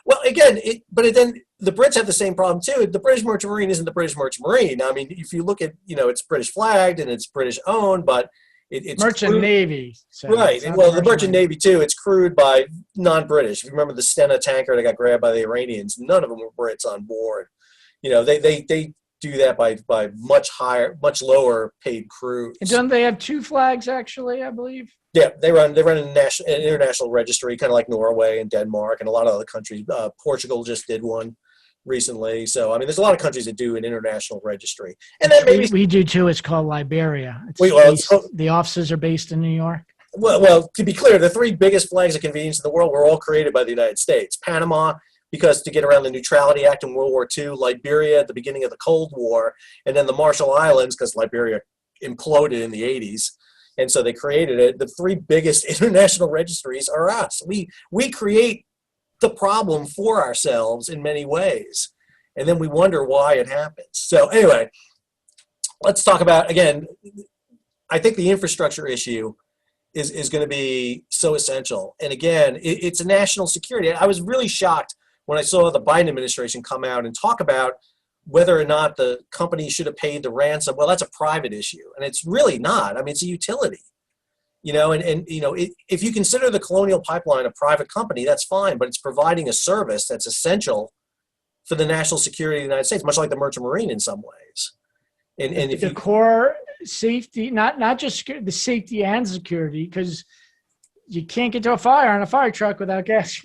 Well, again, then the Brits have the same problem too. The British Merchant Marine isn't the British Merchant Marine. I mean, if you look at, it's British flagged and it's British owned, but it's Merchant crewed, Navy. So right. Well, the Merchant Navy too, it's crewed by non-British. If you remember the Stena tanker that got grabbed by the Iranians, none of them were Brits on board. They do that by much lower paid crews. And don't they have two flags, actually, I believe? Yeah, they run an international registry, kind of like Norway and Denmark and a lot of other countries. Portugal just did one recently. So, I mean, there's a lot of countries that do an international registry. And then maybe we do too. It's called Liberia. The offices are based in New York. Well, to be clear, the three biggest flags of convenience in the world were all created by the United States. Panama, because to get around the Neutrality Act in World War II, Liberia at the beginning of the Cold War, and then the Marshall Islands, because Liberia imploded in the 80s. And so they created it. The three biggest international registries are us. We create the problem for ourselves in many ways. And then we wonder why it happens. So anyway, let's talk about, again, I think the infrastructure issue is going to be so essential. And again, it's a national security. I was really shocked when I saw the Biden administration come out and talk about whether or not the company should have paid the ransom. Well, that's a private issue, and it's really not. I mean, it's a utility, if you consider the Colonial Pipeline a private company, that's fine, but it's providing a service that's essential for the national security of the United States, much like the Merchant Marine in some ways. And if the core safety, not just the safety and security, because you can't get to a fire on a fire truck without gas.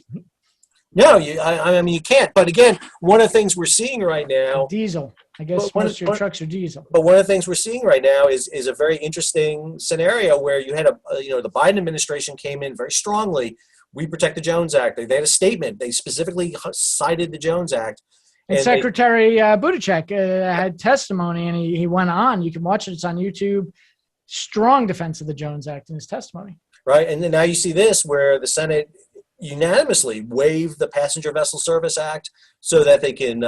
No, I mean, you can't. But again, one of the things we're seeing right now, Diesel. I guess most of your trucks are diesel. but one of the things we're seeing right now is a very interesting scenario where you had the Biden administration came in very strongly. We protect the Jones Act. They had a statement. They specifically cited the Jones Act. And Secretary Buttigieg had testimony, and he went on. You can watch it. It's on YouTube. Strong defense of the Jones Act in his testimony. Right, and then now you see this where the Senate unanimously waived the Passenger Vessel Service Act so that they can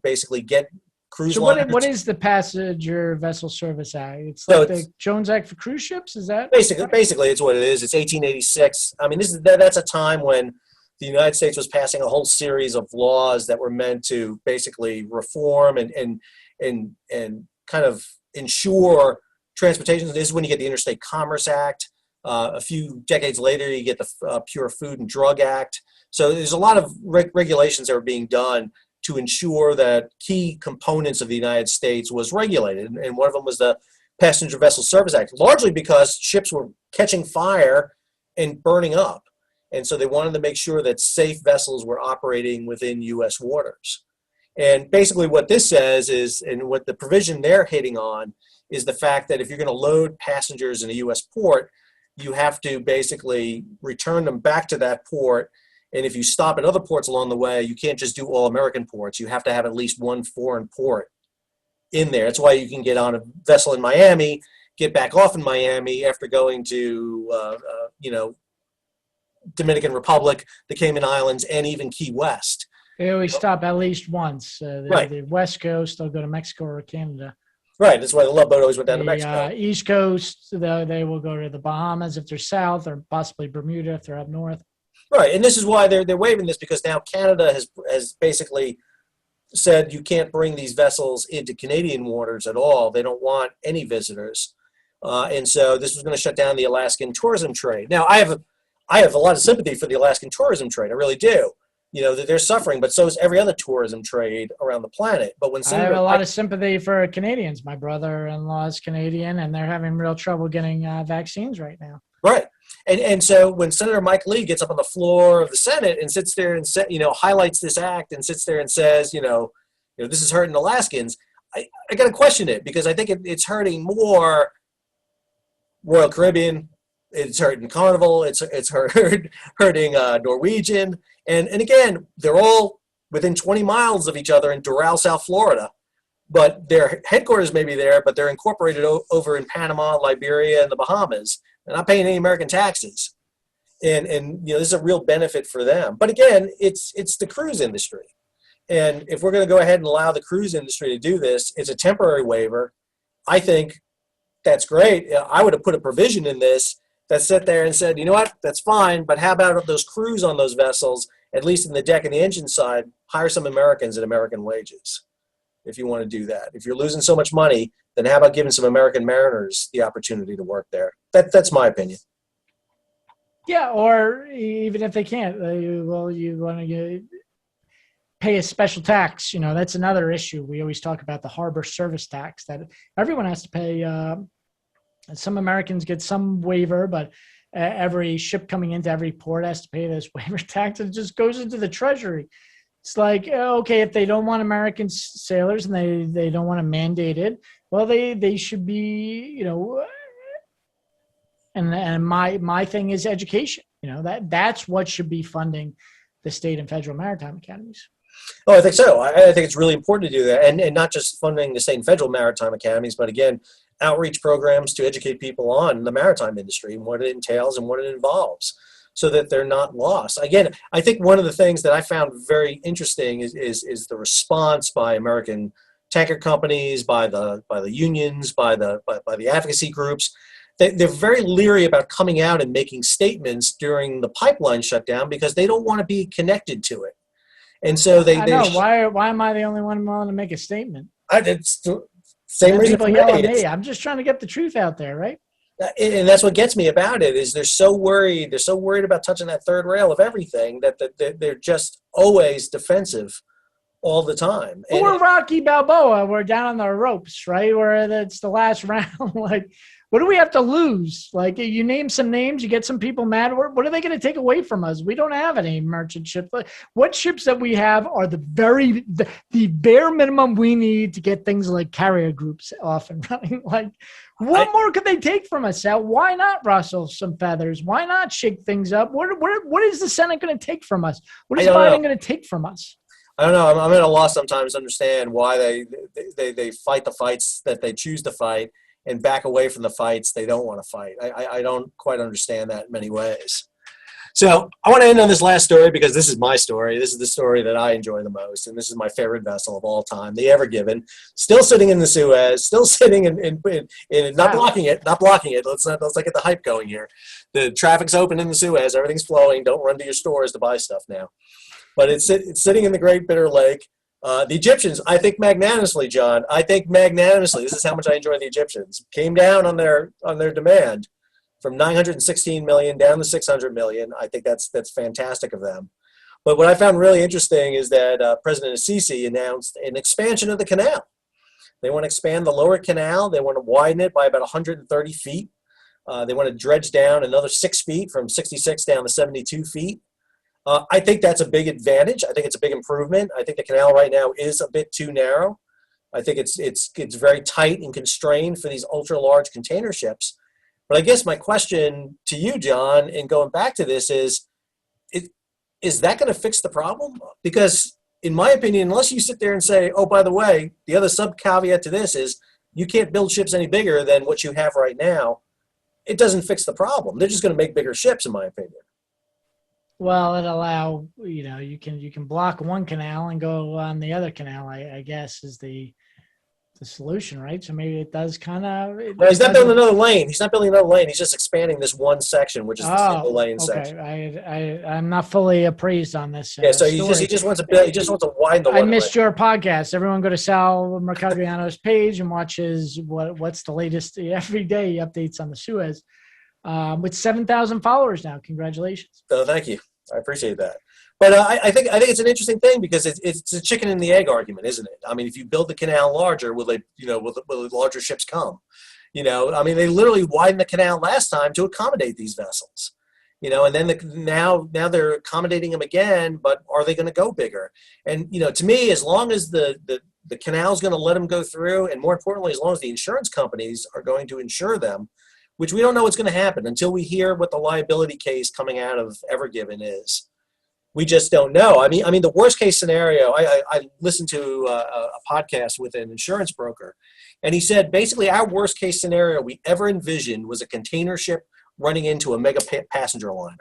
basically get cruise liners. What is the Passenger Vessel Service Act? It's like the Jones Act for cruise ships. Is that basically it's what it is? It's 1886. I mean, that's a time when the United States was passing a whole series of laws that were meant to basically reform and kind of ensure transportation. This is when you get the Interstate Commerce Act. A few decades later, you get the Pure Food and Drug Act. So there's a lot of regulations that were being done to ensure that key components of the United States was regulated. And one of them was the Passenger Vessel Service Act, largely because ships were catching fire and burning up. And so they wanted to make sure that safe vessels were operating within U.S. waters. And basically what this says is, and what the provision they're hitting on, is the fact that if you're going to load passengers in a U.S. port, you have to basically return them back to that port. And if you stop at other ports along the way, you can't just do all American ports. You have to have at least one foreign port in there. That's why you can get on a vessel in Miami, get back off in Miami after going to, Dominican Republic, the Cayman Islands, and even Key West. They always stop at least once. Right. The West Coast, they'll go to Mexico or Canada. Right. That's why the Love Boat always went down to Mexico. East Coast, they will go to the Bahamas if they're south, or possibly Bermuda if they're up north. Right. And this is why they're waiving this, because now Canada has basically said you can't bring these vessels into Canadian waters at all. They don't want any visitors. And so this was going to shut down the Alaskan tourism trade. Now, I have a lot of sympathy for the Alaskan tourism trade. I really do. They're suffering, but so is every other tourism trade around the planet. But when I have a lot of sympathy for Canadians. My brother-in-law is Canadian, and they're having real trouble getting vaccines right now. Right. And so when Senator Mike Lee gets up on the floor of the Senate and sits there and highlights this act and sits there and says, this is hurting Alaskans, I got to question it, because I think it's hurting more Royal Caribbean. It's hurting Carnival. It's hurting Norwegian. And again, they're all within 20 miles of each other in Doral, South Florida. But their headquarters may be there, but they're incorporated over in Panama, Liberia, and the Bahamas. They're not paying any American taxes. And this is a real benefit for them. But again, it's the cruise industry. And if we're going to go ahead and allow the cruise industry to do this, it's a temporary waiver. I think that's great. I would have put a provision in this that sat there and said, you know what, that's fine, but how about those crews on those vessels, at least in the deck and the engine side, hire some Americans at American wages, if you want to do that. If you're losing so much money, then how about giving some American mariners the opportunity to work there? That's my opinion. Yeah, or even if they can't, you want to pay a special tax. That's another issue. We always talk about the harbor service tax that everyone has to pay. Some Americans get some waiver, but every ship coming into every port has to pay this waiver tax. It just goes into the treasury. It's like, okay, if they don't want American sailors and they don't want to mandate it, well, they should be, and my thing is education. That's what should be funding the state and federal maritime academies. Oh, I think so. I think it's really important to do that, and not just funding the state and federal maritime academies, but again, outreach programs to educate people on the maritime industry and what it entails and what it involves, so that they're not lost. Again, I think one of the things that I found very interesting is the response by American tanker companies, by the unions, by the advocacy groups. They're very leery about coming out and making statements during the pipeline shutdown because they don't want to be connected to it. And so I know. Why am I the only one willing to make a statement? It's the same reason people yell at me. I'm just trying to get the truth out there, right? And that's what gets me about it, is they're so worried. They're so worried about touching that third rail of everything that they're just always defensive all the time. But we're Rocky Balboa. We're down on the ropes, right? Where it's the last round. Like, what do we have to lose? Like, you name some names, you get some people mad. What are they going to take away from us? We don't have any merchant ships. What ships that we have are the bare minimum we need to get things like carrier groups off and running. Like, what more could they take from us, Sal? Why not rustle some feathers? Why not shake things up? What is the Senate going to take from us? What is Biden going to take from us? I don't know. I'm at a loss sometimes to understand why they fight the fights that they choose to fight and back away from the fights they don't want to fight. I don't quite understand that in many ways. So I want to end on this last story because this is my story. This is the story that I enjoy the most, and this is my favorite vessel of all time, the Ever Given, still sitting in the Suez, still sitting in not blocking it, not blocking it. Let's not get the hype going here. The traffic's open in the Suez, everything's flowing. Don't run to your stores to buy stuff now. But it's sitting in the Great Bitter Lake. The Egyptians, I think magnanimously, John, this is how much I enjoy the Egyptians, came down on their demand from 916 million down to 600 million. I think that's fantastic of them. But what I found really interesting is that President Sisi announced an expansion of the canal. They want to expand the lower canal. They want to widen it by about 130 feet. They want to dredge down another 6 feet from 66 down to 72 feet. I think that's a big advantage. I think it's a big improvement. I think the canal right now is a bit too narrow. I think it's very tight and constrained for these ultra large container ships. But I guess my question to you, John, and going back to this is that going to fix the problem? Because in my opinion, unless you sit there and say, oh, by the way, the other sub caveat to this is you can't build ships any bigger than what you have right now, it doesn't fix the problem. They're just going to make bigger ships, in my opinion. Well, it allow, you can block one canal and go on the other canal, I guess, is the solution, right? So maybe it does kind of. No, he's not building another lane. He's not building another lane. He's just expanding this one section, which is the single lane section. I'm not fully appraised on this. So he just wants to build. He just wants to widen the. I missed your podcast. Everyone go to Sal Mercogliano's page and watch what's the latest everyday updates on the Suez. With 7,000 followers now. Congratulations. So thank you. I appreciate that. But I think it's an interesting thing because it's a chicken and the egg argument, isn't it? I mean, if you build the canal larger, will the larger ships come? I mean, they literally widened the canal last time to accommodate these vessels. And then now they're accommodating them again, but are they going to go bigger? And to me, as long as the canal is going to let them go through, and more importantly, as long as the insurance companies are going to insure them, which we don't know what's going to happen until we hear what the liability case coming out of Ever Given is. We just don't know. I mean, the worst case scenario, I listened to a podcast with an insurance broker, and he said basically our worst case scenario we ever envisioned was a container ship running into a mega passenger liner.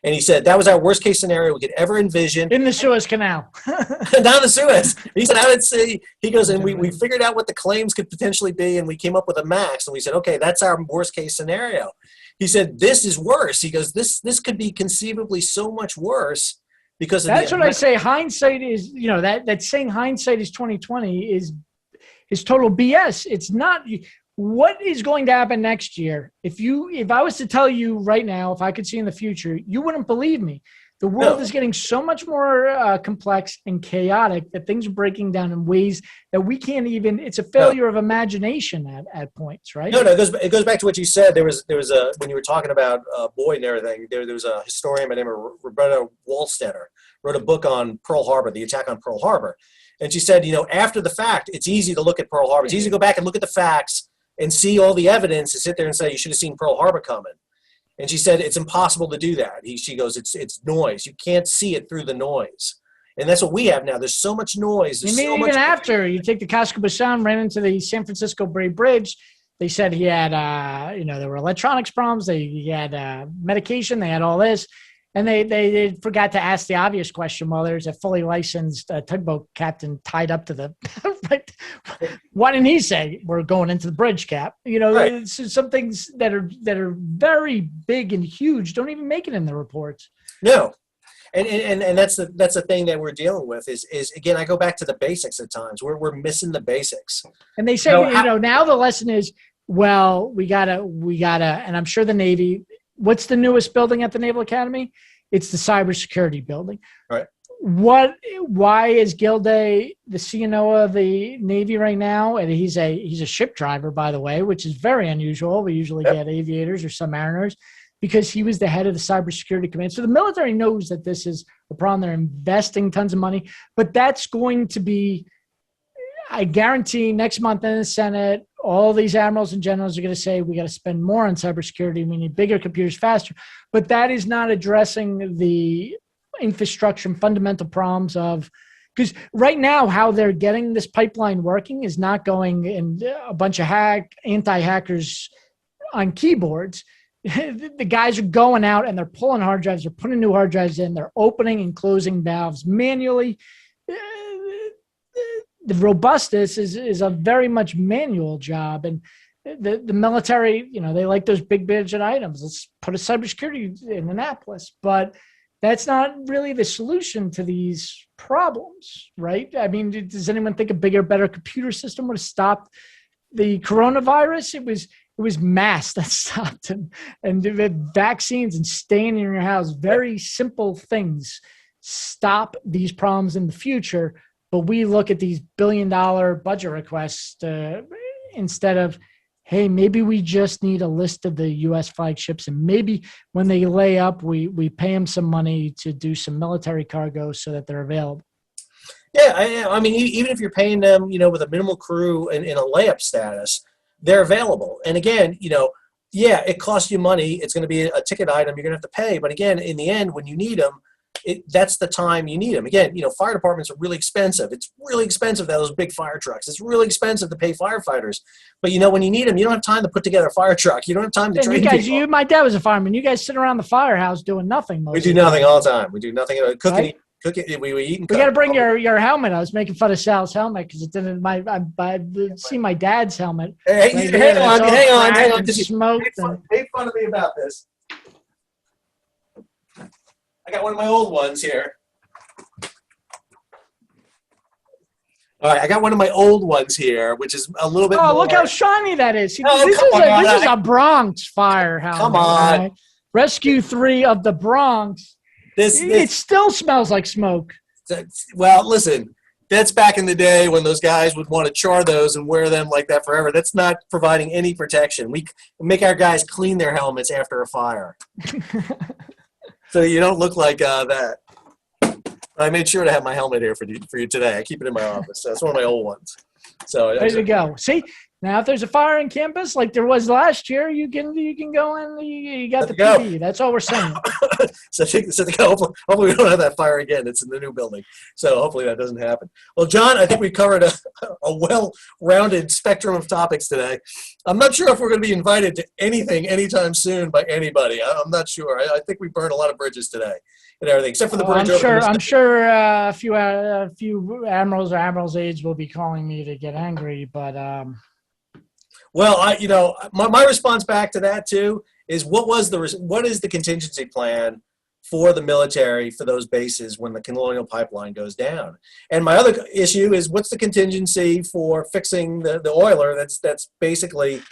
And he said that was our worst case scenario we could ever envision. In the Suez Canal. Down the Suez. He said, I would say, he goes, and we figured out what the claims could potentially be, and we came up with a max. And we said, okay, that's our worst case scenario. He said, this is worse. He goes, this could be conceivably so much worse because of that's what I say. Hindsight is, that saying hindsight is 2020 is total BS. It's not. What is going to happen next year? If I was to tell you right now, if I could see in the future, you wouldn't believe me. The world is getting so much more complex and chaotic that things are breaking down in ways that we can't even. It's a failure of imagination at points, right? No, it goes back to what you said. There was a when you were talking about Boyd and everything. There was a historian by the name of Roberta Wallstetter wrote a book on Pearl Harbor, the attack on Pearl Harbor, and she said, after the fact, it's easy to look at Pearl Harbor. It's easy to go back and look at the facts and see all the evidence and sit there and say, you should have seen Pearl Harbor coming. And she said, it's impossible to do that. She goes, it's noise. You can't see it through the noise. And that's what we have now. There's so much noise. Even after you take the Casco Sound, ran into the San Francisco Bay Bridge, they said he had, there were electronics problems. He had medication. They had all this. And they forgot to ask the obvious question. Well, there's a fully licensed tugboat captain tied up to the right. Why didn't he say we're going into the bridge, Cap? Right. Some things that are very big and huge don't even make it in the reports. No, and that's the thing that we're dealing with is again, I go back to the basics at times. We're missing the basics. And they say now the lesson is, well, we gotta, and I'm sure the Navy. What's the newest building at the Naval Academy? It's the Cybersecurity building. Right. why is Gilday the CNO of the Navy right now? And he's a ship driver, by the way, which is very unusual. We usually get aviators or submariners, because he was the head of the Cybersecurity Command. So the military knows that this is a problem. They're investing tons of money, but that's going to be, I guarantee, next month in the Senate, all these admirals and generals are going to say, we got to spend more on cybersecurity. We need bigger computers faster. But that is not addressing the infrastructure and fundamental problems of, because right now how they're getting this pipeline working is not going in a bunch of anti-hackers on keyboards. The guys are going out and they're pulling hard drives, they're putting new hard drives in, they're opening and closing valves manually. The robustness is a very much manual job, and the military, they like those big budget items. Let's put a cybersecurity in Annapolis, but that's not really the solution to these problems, right? I mean, does anyone think a bigger, better computer system would have stopped the coronavirus? It was masks that stopped, and the vaccines and staying in your house. Very simple things stop these problems in the future. But we look at these billion-dollar budget requests instead of, hey, maybe we just need a list of the U.S. flagships, and maybe when they lay up, we pay them some money to do some military cargo so that they're available. Yeah, I mean, even if you're paying them, with a minimal crew in a layup status, they're available. And again, it costs you money. It's going to be a ticket item you're going to have to pay. But again, in the end, when you need them, that's the time you need them. Again, fire departments are really expensive. It's really expensive to have those big fire trucks. It's really expensive to pay firefighters. But when you need them, you don't have time to put together a fire truck. You don't have time to train people. My dad was a fireman. You guys sit around the firehouse doing nothing. We do nothing all the time. We do nothing. Cooking. Right? We eat and cook. We got to bring your helmet. I was making fun of Sal's helmet because it didn't. I see my dad's helmet. Hey, right hang on. Smoke. Make fun of me about this. I got one of my old ones here. All right, I got one of my old ones here, which is a little bit more. Look how shiny that is. Oh, this is a Bronx fire helmet. Come on. Right? Rescue 3 of the Bronx. It still smells like smoke. Well, listen, that's back in the day when those guys would want to char those and wear them like that forever. That's not providing any protection. We make our guys clean their helmets after a fire. So you don't look like that. I made sure to have my helmet here for you today. I keep it in my office. That's one of my old ones. So there you go. See, now if there's a fire in campus like there was last year, you can go in. You got the PD. That's all we're saying. Hopefully we don't have that fire again. It's in the new building, so hopefully that doesn't happen. Well, John, I think we covered a well-rounded spectrum of topics today. I'm not sure if we're going to be invited to anything anytime soon by anybody. I'm not sure. I think we burned a lot of bridges today and everything, except for the bridge. I'm sure a few admirals or admirals' aides will be calling me to get angry, but. Well, my response back to that too is what is the contingency plan for the military for those bases when the Colonial Pipeline goes down? And my other issue is what's the contingency for fixing the oiler that's basically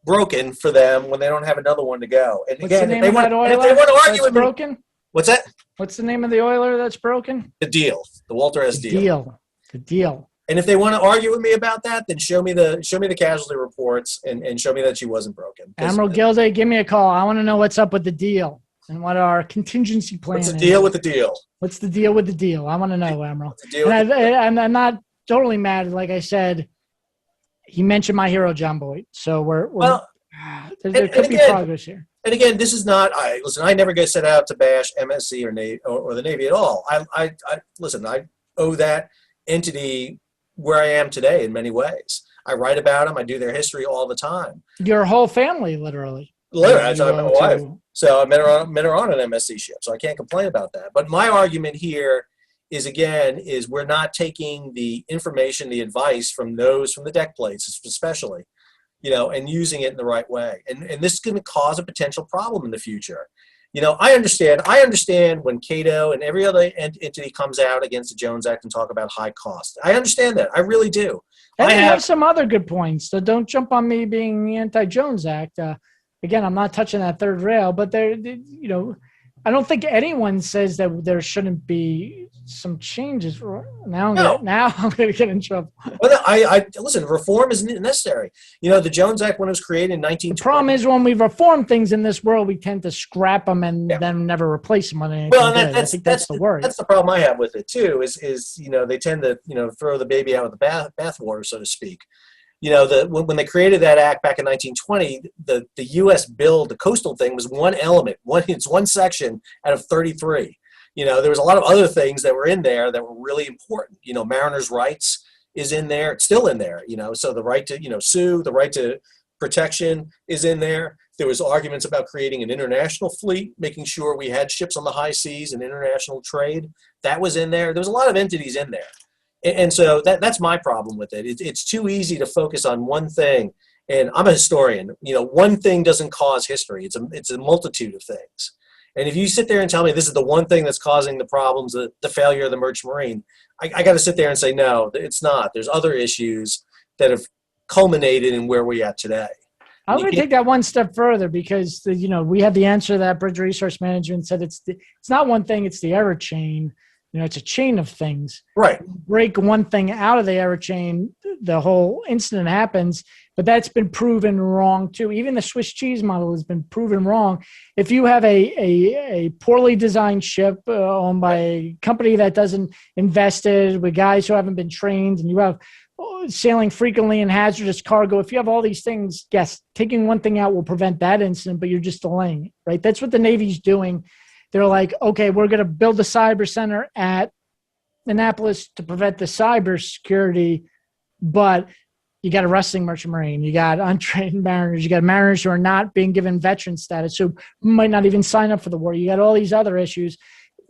broken for them when they don't have another one to go? And what's again, the name if they want to argue with broken? What's that? What's the name of the oiler that's broken? The deal. The Walter S. Deal. The deal. And if they want to argue with me about that, then show me the casualty reports and show me that she wasn't broken. Admiral Gilday, give me a call. I want to know what's up with the deal and what our contingency plan is. What's the deal with the deal? What's the deal with the deal? I want to know, Admiral. And I'm not totally mad. Like I said, he mentioned my hero, John Boyd. So there could be progress here. And again, this is not. I never get set out to bash MSC or the Navy at all. I owe that entity where I am today in many ways. I write about them. I do their history all the time. Your whole family, literally. Literally, I met my wife. So I met her on an MSC ship. So I can't complain about that. But my argument here is we're not taking the information, the advice from the deck plates, especially, and using it in the right way. And this is going to cause a potential problem in the future. I understand when Cato and every other entity comes out against the Jones Act and talk about high cost. I understand that. I really do. And they have some other good points. So don't jump on me being the anti-Jones Act. Again, I'm not touching that third rail, but I don't think anyone says that there shouldn't be some changes. Now No. I'm gonna get in trouble. Well, I listen. Reform is necessary. The Jones Act, when it was created in The 1920. problem is when we reform things in this world, we tend to scrap them and then never replace them on anything Well, good. I think that's the worry. That's the problem I have with it too. Is they tend to throw the baby out with the bathwater, so to speak. When they created that act back in 1920, the U.S. bill, the coastal thing, was one element. It's one section out of 33. There was a lot of other things that were in there that were really important. Mariners' rights is in there. It's still in there. So the right to sue, the right to protection is in there. There was arguments about creating an international fleet, making sure we had ships on the high seas and international trade. That was in there. There was a lot of entities in there. And so that's my problem with it. It's too easy to focus on one thing. And I'm a historian. One thing doesn't cause history. It's a multitude of things. And if you sit there and tell me this is the one thing that's causing the problems, the failure of the merchant marine, I got to sit there and say, no, it's not. There's other issues that have culminated in where we're at today. I'm going to take that one step further because we have the answer that Bridge Resource Management said it's not one thing, it's the error chain. It's a chain of things. Right. Break one thing out of the error chain, the whole incident happens, but that's been proven wrong too. Even the Swiss cheese model has been proven wrong. If you have a poorly designed ship owned by a company that doesn't invest it, with guys who haven't been trained, and you have sailing frequently in hazardous cargo, if you have all these things, yes, taking one thing out will prevent that incident, but you're just delaying it, right? That's what the Navy's doing. They're like, okay, we're going to build a cyber center at Annapolis to prevent the cybersecurity, but you got a rusting merchant marine, you got untrained mariners, you got mariners who are not being given veteran status, who might not even sign up for the war. You got all these other issues.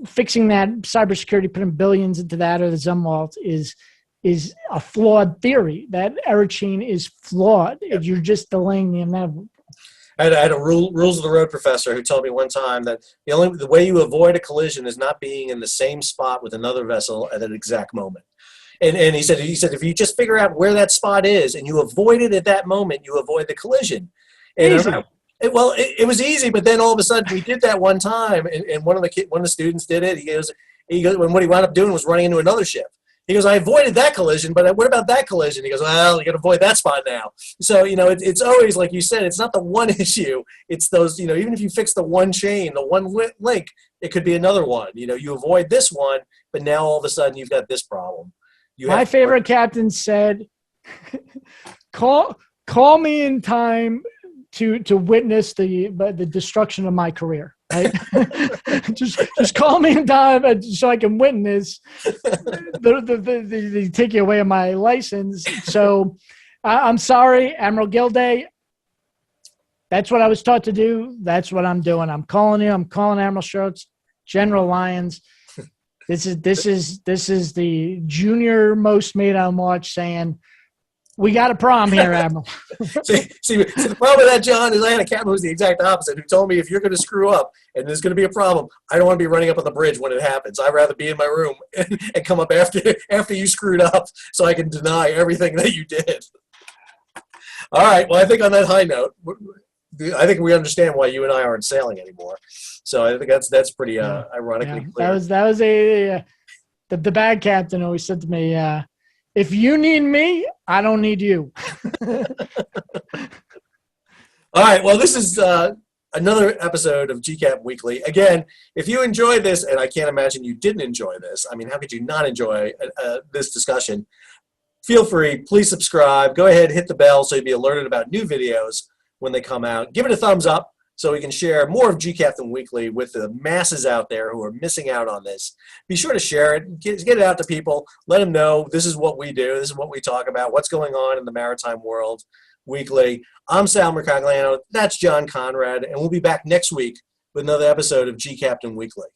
Fixing that cybersecurity, putting billions into that or the Zumwalt is a flawed theory. That error chain is flawed. If you're just delaying the inevitable. I had a rules of the road professor who told me one time that the way you avoid a collision is not being in the same spot with another vessel at an exact moment. And he said if you just figure out where that spot is and you avoid it at that moment, you avoid the collision. And Easy. It was easy, but then all of a sudden we did that one time, and one of the students did it. He goes, and what he wound up doing was running into another ship. He goes, I avoided that collision, but what about that collision? He goes, well, you got to avoid that spot now. So, it's always, like you said, it's not the one issue. It's those, even if you fix the one chain, the one link, it could be another one. You avoid this one, but now all of a sudden you've got this problem. My favorite captain said, call me in time to witness the destruction of my career. Right? just call me in time so I can witness the taking away of my license. So I'm sorry, Admiral Gilday. That's what I was taught to do. That's what I'm doing. I'm calling you. I'm calling Admiral Schultz, General Lyons. This is the junior most mate on watch saying, we got a problem here, Admiral. see, the problem with that, John, is I had a captain who was the exact opposite, who told me if you're going to screw up and there's going to be a problem, I don't want to be running up on the bridge when it happens. I'd rather be in my room and come up after you screwed up so I can deny everything that you did. All right. Well, I think on that high note, I think we understand why you and I aren't sailing anymore. So I think that's pretty ironically clear. That was the bad captain always said to me, if you need me, I don't need you. All right. Well, this is another episode of gCaptain Weekly. Again, if you enjoyed this, and I can't imagine you didn't enjoy this, I mean, how could you not enjoy this discussion? Feel free. Please subscribe. Go ahead, hit the bell so you'll be alerted about new videos when they come out. Give it a thumbs up so we can share more of gCaptain Weekly with the masses out there who are missing out on this. Be sure to share it. Get it out to people. Let them know this is what we do. This is what we talk about. What's going on in the maritime world weekly. I'm Sal Mercogliano. That's John Konrad. And we'll be back next week with another episode of gCaptain Weekly.